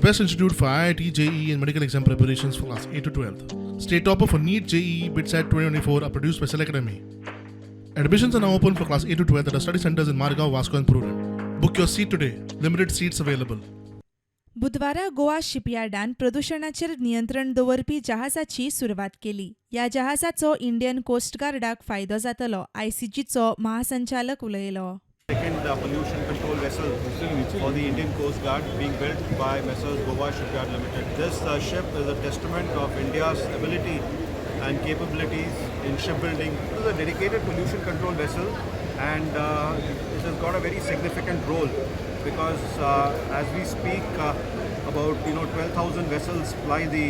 best institute for IIT, JEE and medical exam preparations for class 8 to 12th. State topper for NEET, JEE, BITSAT 2024 are produced by Cell Academy. Admissions are now open for class 8 to 12th at our study centers in Margao, Vasco and Purun. Book your seat today. Limited seats available. बुधवारा गोवा शिपयार्डान प्रदूषणाचेर नियंत्रण दवरपी जहाजाची सुरवात केली. ह्या जहाजाचो Indian coast गार्डाक फायदो जातलो, आयसीजीचो महासंचालक उलयलो. Second pollution control vessel for the Indian Coast Guard being built by Messrs. Goa Shipyard Limited. This ship is a testament of India's ability and capabilities in shipbuilding. It is a dedicated pollution control vessel, and it has got a very significant role because as we speak about 12,000 vessels fly the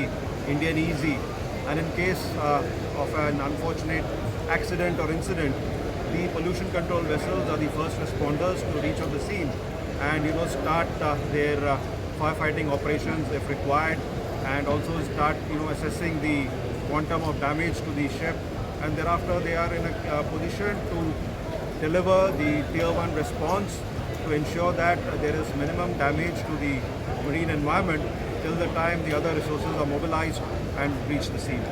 Indian Easy, and in case of an unfortunate accident or incident, the pollution control vessels are the first responders to reach on the scene and start their firefighting operations if required, and also start assessing the quantum of damage to the ship, and thereafter they are in a position to deliver the tier 1 response to ensure that there is minimum damage to the marine environment till the time the other resources are mobilized and reach the scene.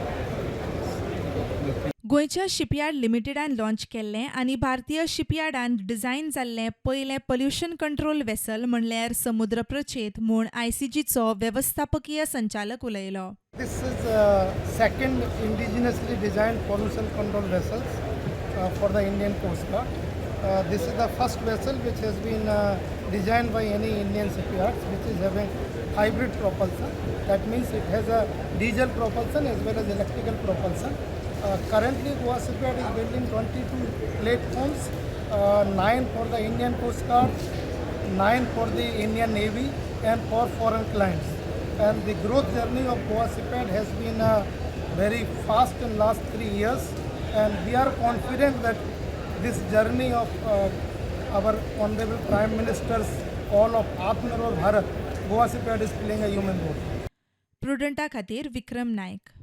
गोंयच्या shipyard लिमिटेडान launch केल्लें आनी भारतीय शिपयार्डान design जाल्लें पयलें pollution control vessel म्हणल्यार समुद्रप्रचेत म्हूण आयसीजीचो वेवस्थापकीय संचालक उलयलो. This is second indigenously designed pollution control vessels for the Indian Coast Guard. This is the first vessel which has been designed by any Indian shipyards which is having hybrid propulsion. That means it has a diesel propulsion as well as electrical propulsion. Currently, Goa Shipyard is building 22 platforms, 9 for the Indian Coast Guard, 9 for the Indian Navy, and 4 foreign clients. And the growth journey of Goa Shipyard has been very fast in last 3 years, and we are confident that this journey of our Honorable Prime Minister's call of Atmanirbhar Bharat, Goa Shipyard is playing a human role. प्रुडंटा खातीर विक्रम नायक.